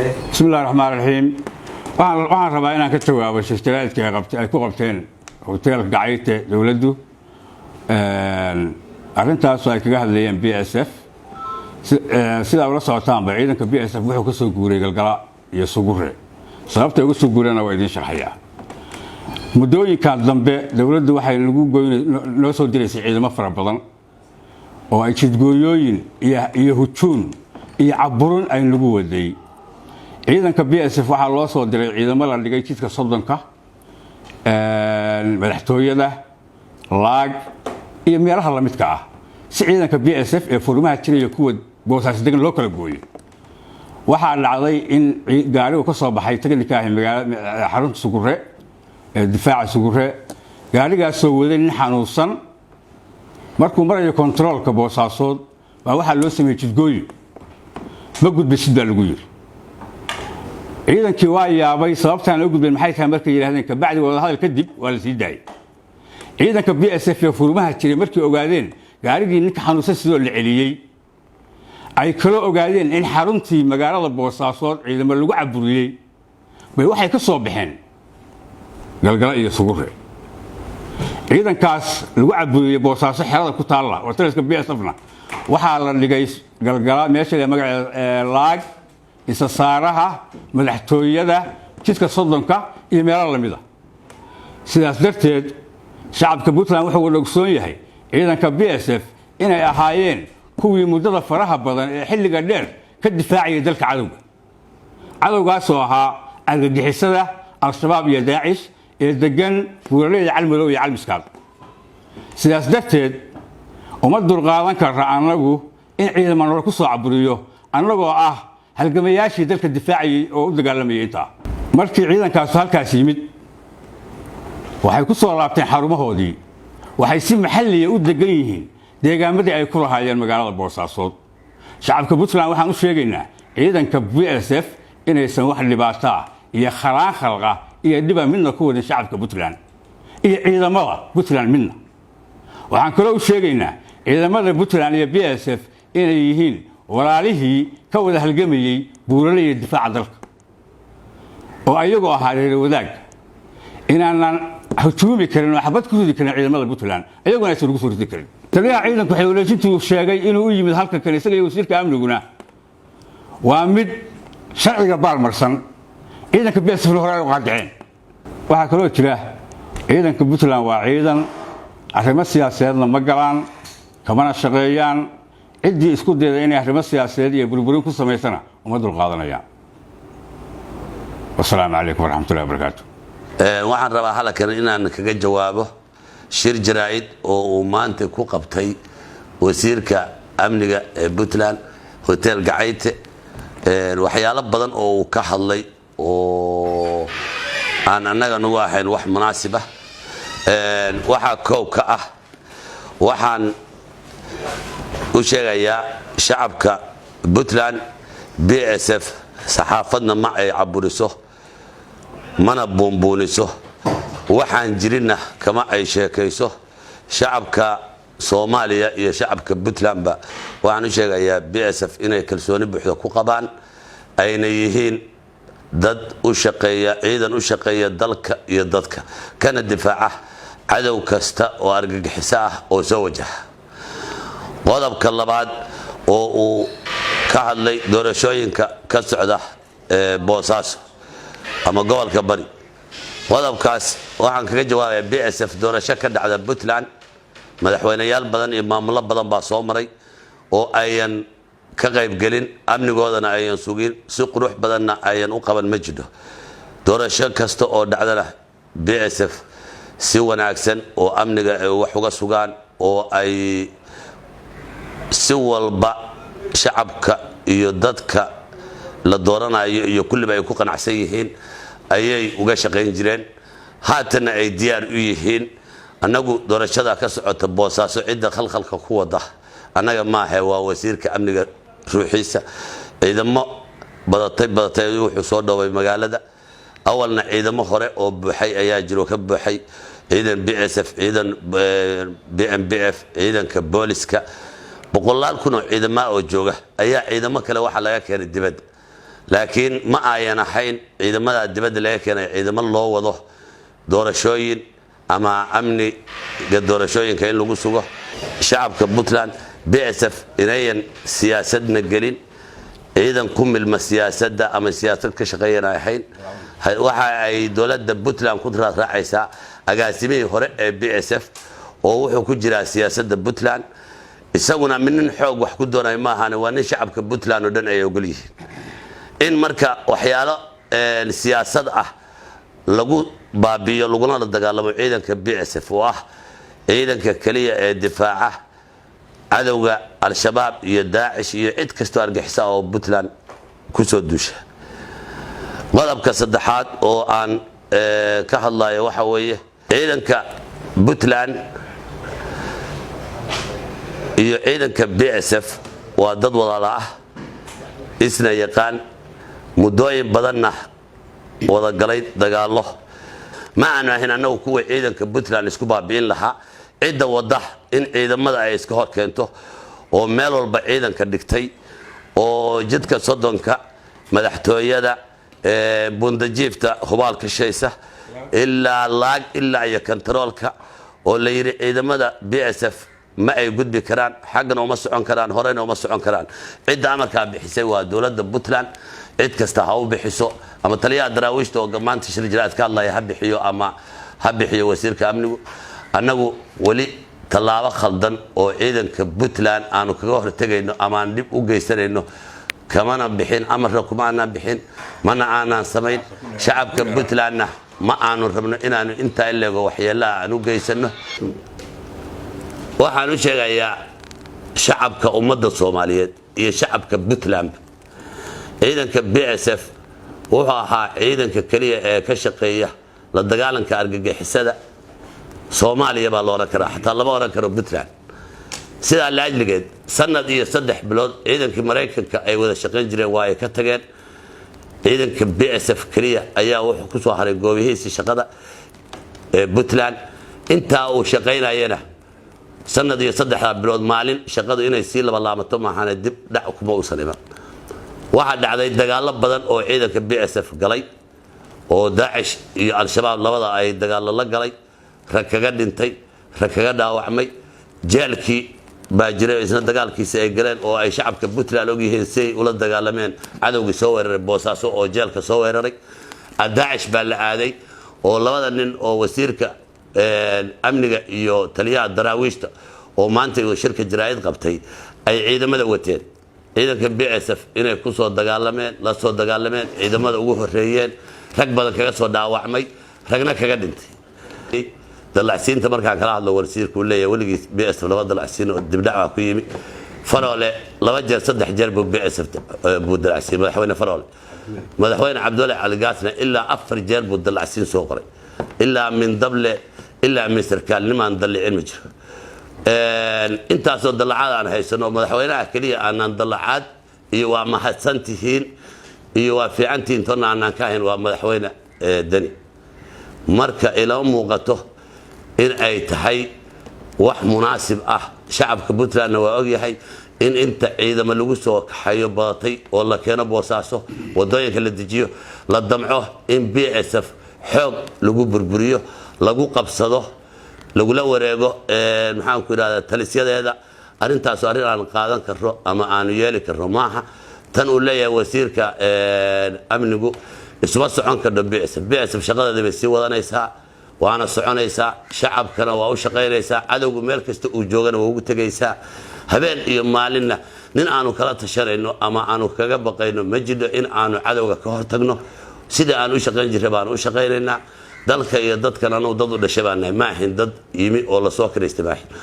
بسم الله الرحمن الرحيم waxaan rabaa inaan ka jawaabo shirkadaadka ay ku qabteen hoteelka Gacayte dawladdu arintaas ay kaga hadlayeen BSF sida ula socotaan ciidanka BSF wuxuu ka soo guuray galgala iyo Sugure sababta ugu soo guurana waa idin sharxaya mudooyinka dambe dawladdu waxay lagu noo soo direysay ciidamo fara badan oo ay jidgooyooyin iyo hujuun iyo caburun ay lagu waday ciidanka BSF waxa loo soo diray ciidamo la dhigay jidka Sodonka madaxtooyada laag iyo meelaha la midka ah si ciidanka BSF ee furmaha jiray kuwa boosaas degan loo kala gooyo waxa dhacday in gaarigu ka soo baxay taganika ah magaalada xarunta Sugure difaaca Sugure gaarigaas soo waday nin xanuunsan markuu marayo controlka boosaasood waxa loo sameeyay jidgooyo ma gudbisida lagu yiri ciidankii waa yaabay sababtaan ugu gudbeen maxay tahay markay yiraahdeen ka bacdi wada hadal kadib waa la sii daayay ciidanka BSF ee furmaha jiray markii ogaadeen gaarigii ninka xanuunsan sidoo la celiyay ay kala ogaadeen in xaruntii magaalada Boosaasood ciidamo lagu caburiyay bay waxay ka soo baxeen galgala iyo Sugure ciidankaas lagu caburiyay Boosaaso xerada ku taala oo taliska BSF-na waxa la dhigay galgala meesha magaceeda laag isa saaraha madaxtooyada jidka Sodonka iyo meelaha la mid ah sidaas darteed shacabka Puntland wuxuu ogsoon yahay ciidanka BSF inay ahaayeen kuwii muddada faraha badan ee xilliga dheer ka difaaciyay dalka cadawgaas oo ahaa argagixisada al-shabaab iyo daacish ee degan buuraleyda calmadow iyo calmiskaad sidaas darteed uma dulqaadan karra anagu in ciidamada ku soo caburiyo anagoo ah halgamayaashii dalka difaaciyay oo u dagaalamayay inta markii ciidankaas halkaas yimid waxay ku soo laabteen xarumahoodii waxay si maxalli ah u degan yihiin deegaamadii ay ku lahaayeen magaalada Boosaasood shacabka Puntland waxaan u sheegaynaa ciidanka BSF inaysan wax dhibaato ah iyo khalqa iyo dhiba midna ku wadin shacabka Puntland iyo ciidamada Puntland midna waxaan kale u sheegaynaa ciidamada Puntland iyo BSF inay yihiin walaalihii ka wada halgamayay buuraleyda difaaca dalka oo ayagoo ahaa reer wadaag inaanan hujuumi karin oo xabad ku ridi karin ciidamada Puntland ayagoo aysan ugu soo ridi karin taliyaha ciidanku waxay walaajintu sheegay inuu u yimid halka kaniisada iyo wasiirka amniguna waa mid sharciga baarmarsan ciidanka BSF hore ay u qaadaceen waxa kale oo jira ciidanka Puntland waa ciidan arrimo siyaasadeedna ma galaan kamana shaqeeyaan cidii isku dayday inay arrimo siyaasadeed iyo burburin ku sameysana uma dul qaadanayaan wassalaamu calaykum waraxmatullaahi wabarakaatuh waxaan rabaa halkan inaan kaga jawaabo shir jaraa'id oo uu maanta ku qabtay wasiirka amniga ee Puntland hotel Gacayte waxyaalo badan oo uu ka hadlay oo aan anaga nagu ahayn wax munaasib ah waxa koow ka ah waxaan u sheegayaa shacabka Puntland BSF saxaafadna ma ay caburiso mana boombooniso waxaan jirina kama ay sheekayso shacabka Soomaaliya iyo shacabka Puntland ba waxaan u sheegayaa BSF inay kalsooni buuxda ku qabaan ayna yihiin dad u shaqeeya ciidan u shaqeeya dalka iyo dadka kana difaaca cadow kasta oo argagixisa ah oo soo wajaha qodobka labaad oo uu ka hadlay doorashooyinka ka socda Boosaaso ama gobolka Bari qodobkaas waxaan kaga jawaabayaa BSF doorasho ka dhacda Puntland madaxweynayaal badan iyo maamulo badan baa soo maray oo ayan ka qayb galin amnigoodana ayan sugin si qurux badanna ayan u qaban ma jiro doorasho kasta oo dhacdana BSF si wanaagsan oo amniga ay wax uga sugaan oo ay si walba shacabka iyo dadka la dooranayo iyo kulliba ay ku qanacsan yihiin ayay uga shaqeyn jireen haatana ay diyaar u yihiin anagu doorashada ka socota Boosaaso cidda khalkhalka ku wada anaga ma aha waa wasiirka amniga ruuxiisa ciidamo badatay wuxuu soo dhaway magaalada awalna ciidamo hore oo buuxay ayaa jiro ka buuxay ciidan BSF ciidan BMBF ciidanka booliska boqolaal kun oo ciidamo oo jooga ayaa ciidamo kale waxa laga keenay dibadda laakiin ma ayan ahayn ciidamada dibadda laga keenay ciidamo loo wado doorashooyin ama amniga doorashooyinka in lagu sugo shacabka Puntland BSF inayan siyaasadna gelin ciidan ku milma siyaasadda ama siyaasad ka shaqeeyana ahayn waxa ay dowladda Puntland ku raacaysaa agaasimihii hore ee BSF oo wuxuu ku jiraa siyaasadda Puntland isaguna min xoog wax ku doonay ma ahan waa nin shacabka Puntland oo dhan ay ogol yihiin in marka waxyaalo siyaasad ah lagu baabiyo laguna la dagaalamo ciidanka BSF oo ah ciidanka kaliya ee difaaca cadawga al-shabaab iyo daacish iyo cid kastoo argixisa oo Puntland ku soo duusha qodobka saddexaad oo aan ka hadlayo waxa weeye ciidanka Puntland iyo ciidanka BSF waa dad walaalo ah isna yaqaan mudooyin badanna wada galay dagaalo ma aanu ahayn anagu kuwa ciidanka Puntland isku baabiin lahaa cid wada in ciidamada ay iska hor keento oo meel walba ciidanka dhigtay oo jidka sodonka madaxtooyada bundajiifta hubaalka shaysa ilaa iyo kontaroolka oo la yiri ciidamada BSF ma ay gudbi karaan xaqna uma socon karaan horeyna uma socon karaan cidda amarka bixisay waa dawladda Puntland cid kasta ha u bixiso ama taliyaha daraawiishta oo maanta shir jiraad ka hadlaya ha bixiyo ama ha bixiyo wasiirka amnigu annagu wali talaabo khaldan oo ciidanka Puntland aanu kaga hortagayno ama aan dib u geysanayno kamana bixin amarka kuma aan bixin mana aanan samayn shacabka Puntlandna ma aanu rabno inaanu inta ileego waxyeelaa aan u geysano waxaan u sheegayaa shacabka ummadda Soomaaliyeed iyo shacabka Puntland ciidanka BSF wuxuu ahaa ciidanka kaliya ee ka shaqeeya la dagaalanka argagixisada Soomaaliya baa loo oran karaa xataa laba oran karo Puntland sida la ajligeed sanad iyo 3 bilood ciidankii Mareykanka ay wada shaqeyn jireen waa ay ka tageen ciidanka BSF kaliya ayaa wuxuu ku soo haray goobihiisa shaqada ee Puntland inta uu shaqeynayana sanad iyo 3 bilood maalin shaqadu inay si laba laamato ma ahan dib dhac kuma u sanima waxa dhacday dagaalo badan oo ciidanka BSF galay oo daacish iyo al-shabaab labada ay dagaalo la galay rag kaga dhintay rag kaga dhaawacmay jeelkii baa jiray isna dagaalkiisa ay galeen oo ay shacabka Puntland og yihiin si ula dagaalameen cadawga soo weeraray Boosaaso oo jeelka soo weeraray daacish baa la aaday oo labada nin oo wasiirka amniga iyo taliyaha daraawiishta oo maanta shirka jiraayad qabtay ay ciidamada wateen ciidanka BSF inay ku soo dagaalameen la soo dagaalameen ciidamada ugu horeeyeen rag badan kaga soo dhaawacmay ragna kaga dhintay dalacsiinta markaan kala hadlo wasiirku leeyahay waligiis BSF laba dalacsiin oo dib dhac ku yimi faroole 2 jeer 3 jeer buu BSF buu dalacsiin madaxweyne faroole madaxweyne Cabdullaahi Ali Gaasna ilaa 4 jeer buu dalacsiin soo qoray ilaa min dable ilaa min sarkaal nimaan dalicin ma jiro intaasoo dalacaad aan haysano madaxweynaha kaliya aanan dalacaad iyo waa mahadsantihiin iyo waa fiicantiin toona aanan ka ahayn waa madaxweyne Dani marka ila muuqato in ay tahay wax munaasib ah shacabka Puntland waa og yahay in inta ciidamo lagu soo kaxayo badatay oo la keeno Boosaaso wadooyinka la dejiyo la damco in BSF xoog lagu burburiyo lagu qabsado lagu la wareego maxaan ku yiraahdaa talisyadeeda arintaas arin aan qaadan karo ama aan yeeli karo maaha tan uu leeyahay wasiirka amnigu isma socon karo BSF shaqadeeda bay sii wadanaysaa waana soconaysaa shacabkana waa u shaqeynaysaa cadawgu meel kasta uu joogana waa ugu tagaysaa habeen iyo maalinna nin aanu kala tashanayno ama aanu kaga baqayno ma jiro in aanu cadawga ka hortagno sida aan u shaqeyn jiray baan u shaqeynaynaa dalka iyo dadkana dad u dhashay baan nahay ma ahin dad yimi oo la soo kireystay